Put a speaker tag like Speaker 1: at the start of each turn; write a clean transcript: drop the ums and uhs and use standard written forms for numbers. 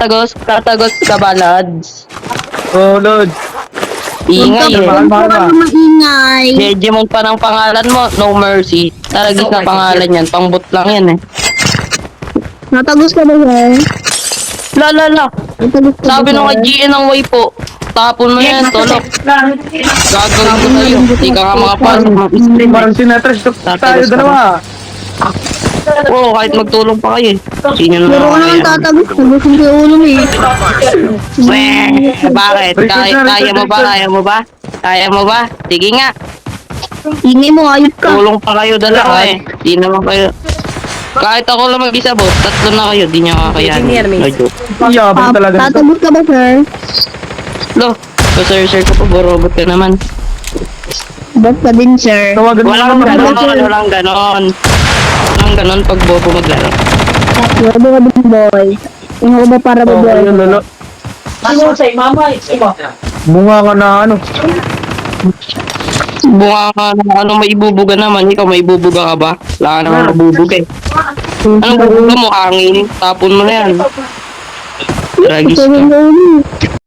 Speaker 1: Tatagos ka ba, Lods?
Speaker 2: Oh, Lord.
Speaker 1: Ingay eh.
Speaker 2: Mahal, mahal ba?
Speaker 3: Maingay.
Speaker 1: Digimon pa ng pangalan mo, No Mercy. Taragis na pangalan yan, pangbot lang yan eh.
Speaker 3: Natagos ka ba, sir?
Speaker 1: La.
Speaker 3: Natagos ka ba,
Speaker 1: Sabi nung kay
Speaker 3: sir?
Speaker 1: GN ng way po, tapon mo yan, tolok. Gagawin ko sa'yo. Hindi ka nga makapasok ng stream eh.
Speaker 2: Parang sinatrash talk tayo dalawa.
Speaker 1: Oo, kahit magtulong pa kayo eh. Sino na
Speaker 3: Pero
Speaker 1: naman
Speaker 3: ko naman
Speaker 1: kaya?
Speaker 3: tatagos. Tagusin ko yung ulo mo eh.
Speaker 1: Weh, bakit? Kaya mo ba? Kaya mo ba? Kaya mo ba? Sige nga.
Speaker 3: Ingay mo, ayop ka.
Speaker 1: Tulong pa kayo dalawa eh. Di naman kayo. Kahit ako lang mag-isa boss, tatlo na kayo, di niya kakayanin. No joke.
Speaker 2: Yabang talaga nito.
Speaker 3: Tatagos ka ba, sir?
Speaker 1: Lo, sir ko po, robot ka naman.
Speaker 3: Bot ka din, sir.
Speaker 2: Tawagan mo
Speaker 1: Walang
Speaker 2: naman.
Speaker 1: ganon, walang ganon. Walang ganon pag bobo maglaro.
Speaker 3: Wala ka din, boy. Yung ako ba para ba,
Speaker 2: Oh,
Speaker 3: boy?
Speaker 2: ayun, lolo. Bunga ka na ano.
Speaker 1: Bunga ka na ano may ibubuga naman, ikaw may ibubuga ka ba? Wala ka naman mabubuga eh. Anong bubuga mo? Hangin? Tapon mo na yan. Tragis
Speaker 3: Sabi
Speaker 1: ka.
Speaker 3: ko,